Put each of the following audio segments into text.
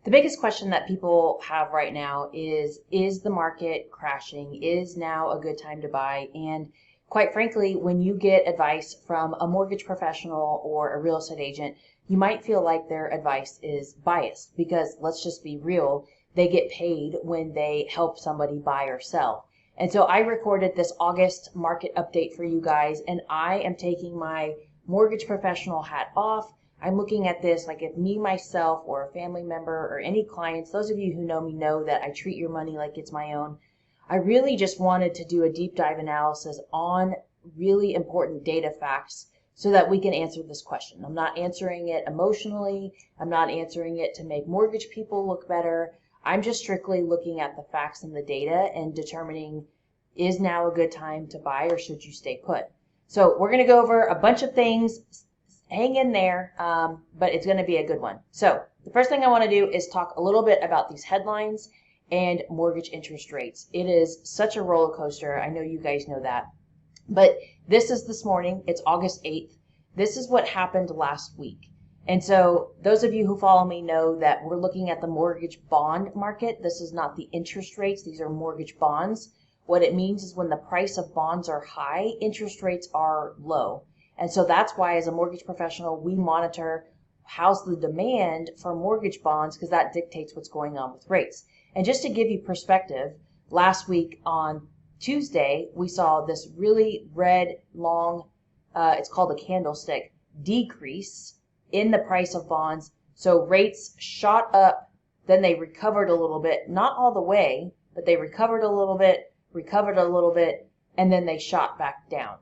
The biggest question that people have right now is the market crashing? Is now a good time to buy? And quite frankly, when you get advice from a mortgage professional or a real estate agent, you might feel like their advice is biased because let's just be real, they get paid when they help somebody buy or sell. And so I recorded this August market update for you guys, and I am taking my mortgage professional hat off. I'm looking at this like if me, myself, or a family member or any clients, those of you who know me know that I treat your money like it's my own. I really just wanted to do a deep dive analysis on really important data facts so that we can answer this question. I'm not answering it emotionally. I'm not answering it to make mortgage people look better. I'm just strictly looking at the facts and the data and determining is now a good time to buy or should you stay put. So we're going to go over a bunch of things. Hang in there, but it's going to be a good one. So the first thing I want to do is talk a little bit about these headlines and mortgage interest rates. It is such a roller coaster. I know you guys know that. But this is this morning. It's August 8th. This is what happened last week. And so those of you who follow me know that we're looking at the mortgage bond market. This is not the interest rates. These are mortgage bonds. What it means is when the price of bonds are high, interest rates are low. And so that's why as a mortgage professional, we monitor how's the demand for mortgage bonds because that dictates what's going on with rates. And just to give you perspective, last week on Tuesday, we saw this really red, long, it's called a candlestick, decrease in the price of bonds. So rates shot up, then they recovered a little bit, not all the way, but they recovered a little bit, and then they shot back down.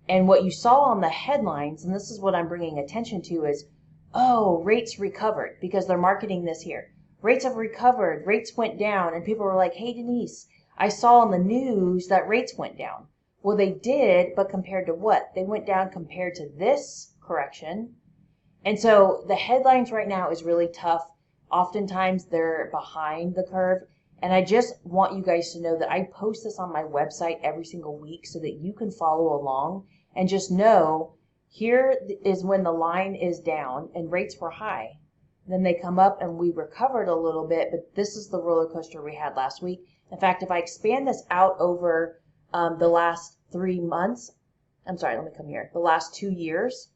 And what you saw on the headlines, and this is what I'm bringing attention to, is, oh, rates recovered because they're marketing this here. Rates have recovered, rates went down, and people were like, hey, Denise, I saw on the news that rates went down. Well, they did, but compared to what? They went down compared to this correction. And so the headlines right now is really tough. Oftentimes they're behind the curve. And I just want you guys to know that I post this on my website every single week so that you can follow along and just know here is when the line is down and rates were high. Then they come up and we recovered a little bit, but this is the roller coaster we had last week. In fact, if I expand this out over the last 3 months, the last 2 years,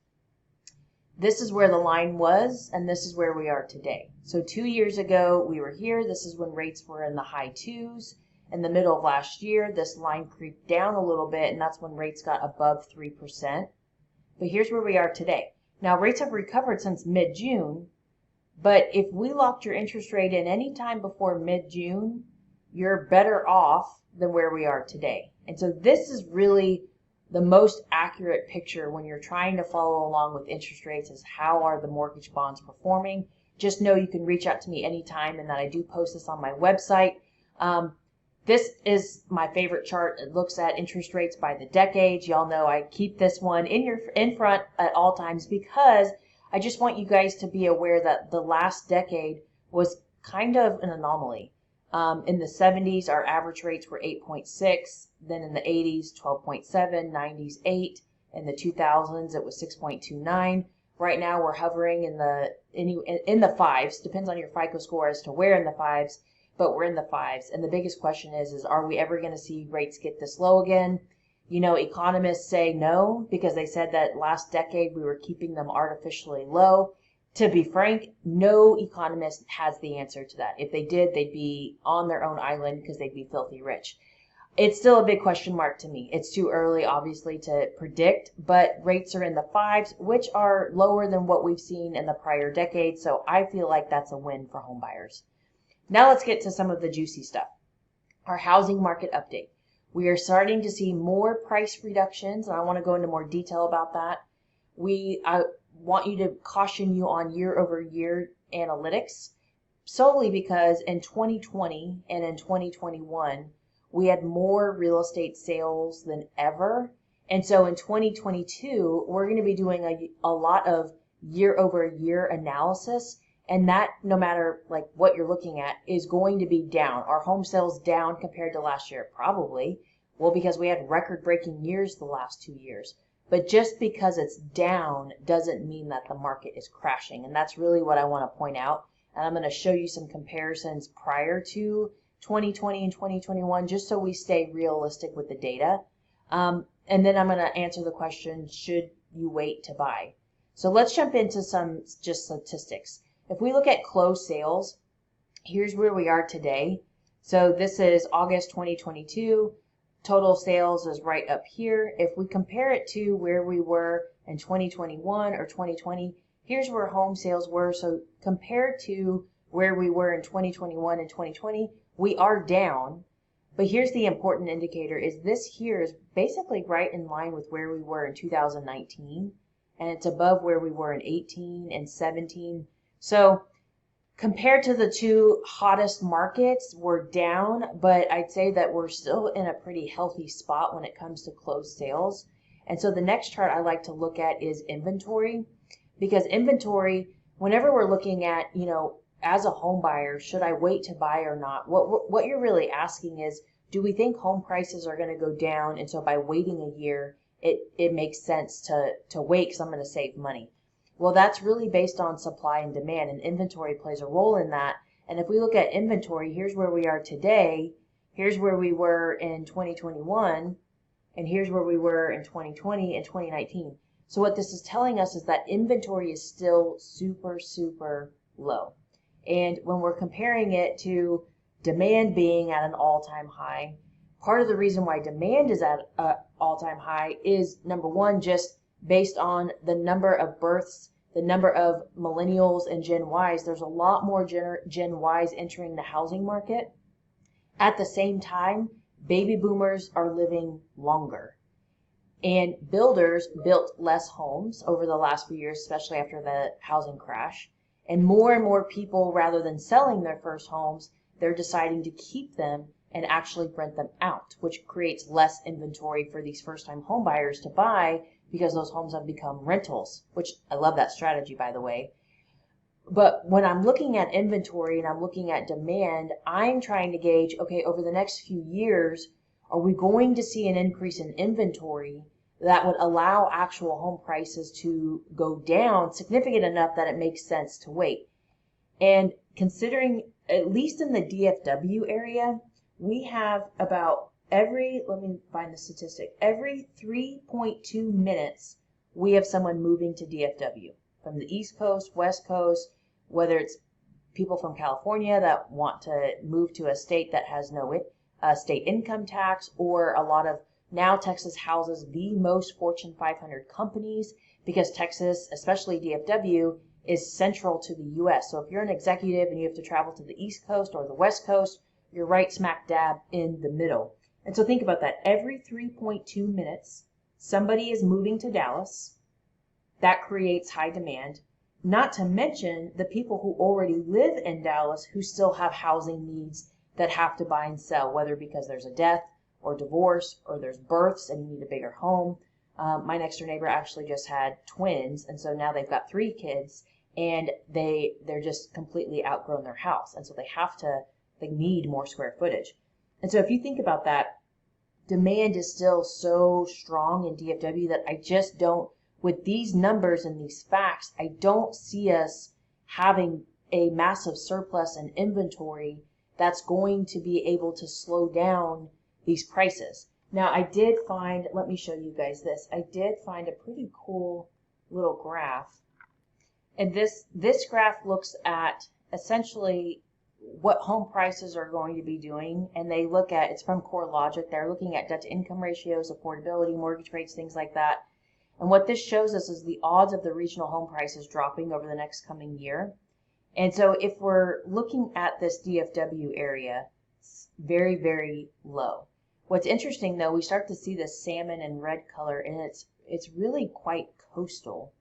this is where the line was, and this is where we are today. So 2 years ago, we were here. This is when rates were in the high twos. In the middle of last year, this line creeped down a little bit, and that's when rates got above 3%. But here's where we are today. Now, rates have recovered since mid-June, but if we locked your interest rate in any time before mid-June, you're better off than where we are today. And so this is really the most accurate picture when you're trying to follow along with interest rates is how are the mortgage bonds performing. Just know you can reach out to me anytime and that I do post this on my website. This is my favorite chart. It looks at interest rates by the decades. Y'all know I keep this one in front at all times because I just want you guys to be aware that the last decade was kind of an anomaly. In the 70s, our average rates were 8.6. Then in the 80s, 12.7, 90s, 8. In the 2000s, it was 6.29. Right now, we're hovering in the fives. Depends on your FICO score as to where in the fives, but we're in the fives. And the biggest question is are we ever going to see rates get this low again? You know, economists say no because they said that last decade we were keeping them artificially low. To be frank, no economist has the answer to that. If they did, they'd be on their own island because they'd be filthy rich. It's still a big question mark to me. It's too early, obviously, to predict, but rates are in the fives, which are lower than what we've seen in the prior decade, so I feel like that's a win for home buyers. Now let's get to some of the juicy stuff. Our housing market update. We are starting to see more price reductions, and I want to go into more detail about that. I want you to caution you on year-over-year analytics solely because in 2020 and in 2021, we had more real estate sales than ever. And so in 2022, we're going to be doing a lot of year-over-year analysis. And that, no matter like what you're looking at, is going to be down. Are home sales down compared to last year? Probably. Well, because we had record-breaking years the last 2 years. But just because it's down doesn't mean that the market is crashing. And that's really what I want to point out. And I'm going to show you some comparisons prior to 2020 and 2021, just so we stay realistic with the data. And then I'm going to answer the question, should you wait to buy? So let's jump into some just statistics. If we look at closed sales, here's where we are today. So this is August 2022. Total sales is right up here. If we compare it to where we were in 2021 or 2020, here's where home sales were. So compared to where we were in 2021 and 2020, we are down. But here's the important indicator, is this here is basically right in line with where we were in 2019, and it's above where we were in 18 and 17. So compared to the two hottest markets, we're down, but I'd say that we're still in a pretty healthy spot when it comes to closed sales. And so the next chart I like to look at is inventory, because inventory, whenever we're looking at, as a home buyer, should I wait to buy or not? What you're really asking is, do we think home prices are going to go down? And so by waiting a year, it makes sense to wait because I'm going to save money. Well, that's really based on supply and demand, and inventory plays a role in that. And if we look at inventory, here's where we are today, here's where we were in 2021, and here's where we were in 2020 and 2019. So what this is telling us is that inventory is still super, super low. And when we're comparing it to demand being at an all-time high, part of the reason why demand is at an all-time high is, number one, just based on the number of births, the number of millennials and Gen Ys. There's a lot more Gen Ys entering the housing market. At the same time, baby boomers are living longer. And builders built less homes over the last few years, especially after the housing crash. And more people, rather than selling their first homes, they're deciding to keep them and actually rent them out, which creates less inventory for these first-time home buyers to buy because those homes have become rentals, which I love that strategy, by the way. But when I'm looking at inventory and I'm looking at demand, I'm trying to gauge, okay, over the next few years, are we going to see an increase in inventory that would allow actual home prices to go down significant enough that it makes sense to wait? And considering, at least in the DFW area, we have about let me find the statistic, every 3.2 minutes, we have someone moving to DFW from the East Coast, West Coast, whether it's people from California that want to move to a state that has no state income tax, or a lot of, now Texas houses the most Fortune 500 companies because Texas, especially DFW, is central to the U.S. So if you're an executive and you have to travel to the East Coast or the West Coast, you're right smack dab in the middle. And so think about that. Every 3.2 minutes, somebody is moving to Dallas. That creates high demand. Not to mention the people who already live in Dallas who still have housing needs that have to buy and sell, whether because there's a death or divorce or there's births and you need a bigger home. My next door neighbor actually just had twins, and so now they've got 3 kids, and they're just completely outgrown their house, and so they need more square footage. And so if you think about that, demand is still so strong in DFW that I just don't, with these numbers and these facts, I don't see us having a massive surplus in inventory that's going to be able to slow down these prices. Now I did find, let me show you guys this, I did find a pretty cool little graph. And this graph looks at essentially what home prices are going to be doing, and they look at, it's from CoreLogic, they're looking at debt to income ratios, affordability, mortgage rates, things like that. And what this shows us is the odds of the regional home prices dropping over the next coming year. And so if we're looking at this DFW area, it's very, very low. What's interesting though, we start to see this salmon and red color, and it's really quite coastal,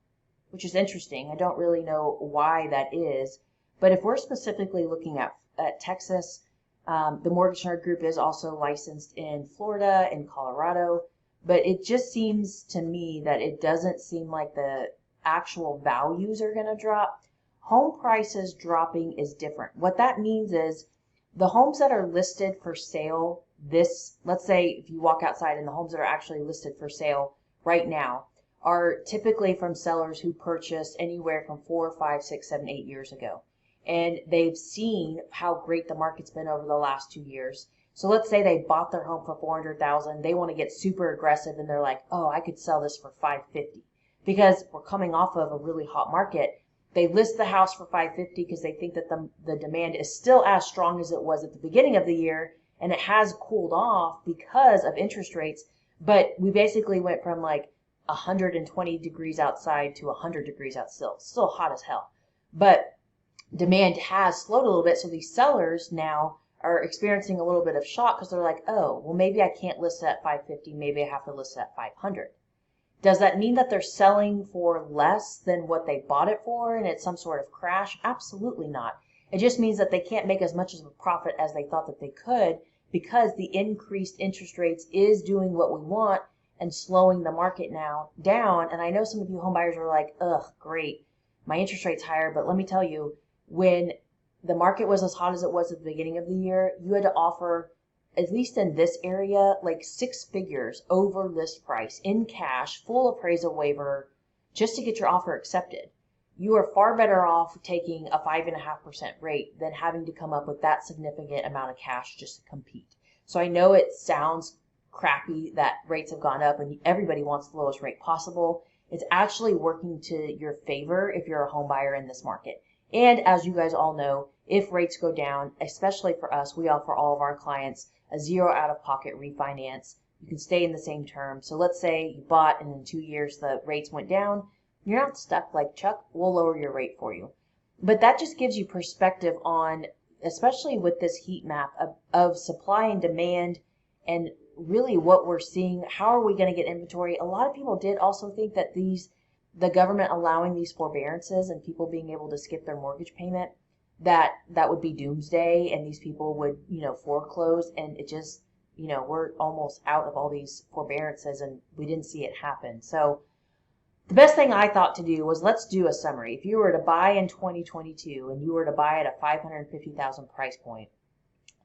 which is interesting. I don't really know why that is. But if we're specifically looking at Texas, the Mortgage Nerd Group is also licensed in Florida and Colorado, but it just seems to me that it doesn't seem like the actual values are going to drop. Home prices dropping is different. What that means is the homes that are listed for sale, let's say if you walk outside and the homes that are actually listed for sale right now are typically from sellers who purchased anywhere from 4, 5, 6, 7, 8 years ago. and they've seen how great the market's been over the last 2 years. So let's say they bought their home for 400,000. They want to get super aggressive and they're like, oh, I could sell this for 550 because we're coming off of a really hot market. They list the house for 550 because they think that the demand is still as strong as it was at the beginning of the year, and it has cooled off because of interest rates. But we basically went from like 120 degrees outside to 100 degrees out still hot as hell. But demand has slowed a little bit, so these sellers now are experiencing a little bit of shock because they're like, oh, well, maybe I can't list it at 550. Maybe I have to list it at 500. Does that mean that they're selling for less than what they bought it for and it's some sort of crash? Absolutely not. It just means that they can't make as much of a profit as they thought that they could because the increased interest rates is doing what we want and slowing the market now down. And I know some of you home buyers are like, ugh, great, my interest rate's higher. But let me tell you, when the market was as hot as it was at the beginning of the year, you had to offer, at least in this area, like 6 figures over list price in cash, full appraisal waiver, just to get your offer accepted. You are far better off taking a 5.5% rate than having to come up with that significant amount of cash just to compete. So I know it sounds crappy that rates have gone up and everybody wants the lowest rate possible. It's actually working to your favor if you're a home buyer in this market. And as you guys all know, if rates go down, especially for us, we offer all of our clients a 0 out-of-pocket refinance. You can stay in the same term. So let's say you bought and in 2 years the rates went down. You're not stuck like, Chuck, we'll lower your rate for you. But that just gives you perspective on, especially with this heat map of supply and demand and really what we're seeing. How are we going to get inventory? A lot of people did also think that the government allowing these forbearances and people being able to skip their mortgage payment, that would be doomsday and these people would, foreclose, and it just, we're almost out of all these forbearances and we didn't see it happen. So the best thing I thought to do was, let's do a summary. If you were to buy in 2022 and you were to buy at a 550,000 price point,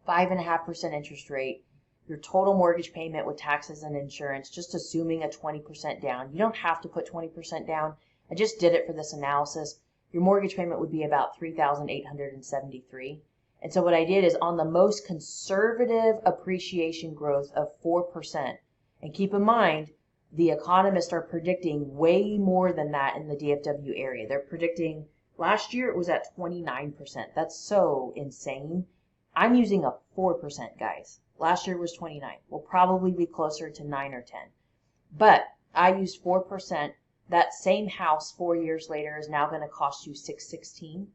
5.5% interest rate, your total mortgage payment with taxes and insurance, just assuming a 20% down. You don't have to put 20% down. I just did it for this analysis. Your mortgage payment would be about $3,873. And so what I did is, on the most conservative appreciation growth of 4%, and keep in mind, the economists are predicting way more than that in the DFW area. They're predicting, last year it was at 29%. That's so insane. I'm using a 4%, guys. Last year was 29. We'll probably be closer to 9 or 10. But I used 4%. That same house 4 years later is now going to cost you $616,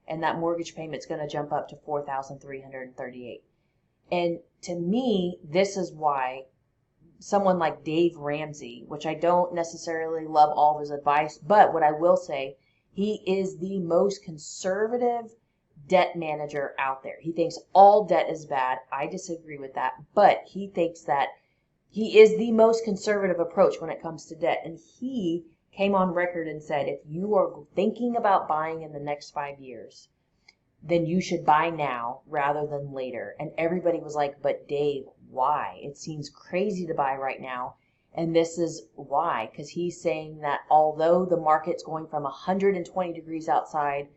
and that mortgage payment's going to jump up to $4,338. And to me, this is why someone like Dave Ramsey, which I don't necessarily love all of his advice, but what I will say, he is the most conservative debt manager out there. He thinks all debt is bad. I disagree with that, but he thinks that he is the most conservative approach when it comes to debt. And he came on record and said, if you are thinking about buying in the next 5 years, then you should buy now rather than later. And everybody was like, but Dave, why? It seems crazy to buy right now. And this is why, because he's saying that although the market's going from 120 degrees outside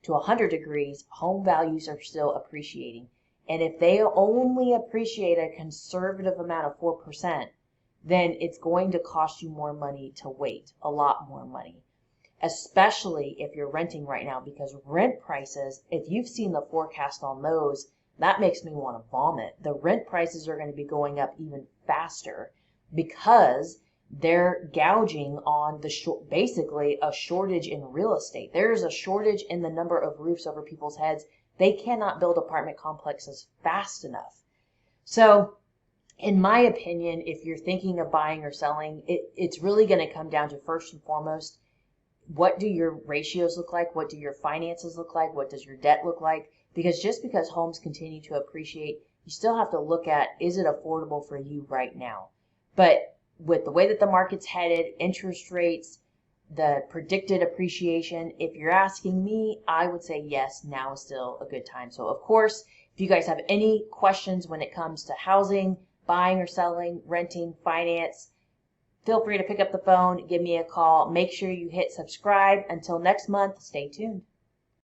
to 100 degrees, home values are still appreciating. And if they only appreciate a conservative amount of 4%, then it's going to cost you more money to wait, a lot more money, especially if you're renting right now, because rent prices, if you've seen the forecast on those, that makes me want to vomit. The rent prices are going to be going up even faster because they're gouging on basically a shortage in real estate. There's a shortage in the number of roofs over people's heads. They cannot build apartment complexes fast enough. So in my opinion, if you're thinking of buying or selling, it's really going to come down to, first and foremost, what do your ratios look like? What do your finances look like? What does your debt look like? Because just because homes continue to appreciate, you still have to look at, is it affordable for you right now? But with the way that the market's headed, interest rates, the predicted appreciation, if you're asking me, I would say yes, now is still a good time. So of course, if you guys have any questions when it comes to housing, buying or selling, renting, finance, feel free to pick up the phone, give me a call. Make sure you hit subscribe. Until next month, stay tuned.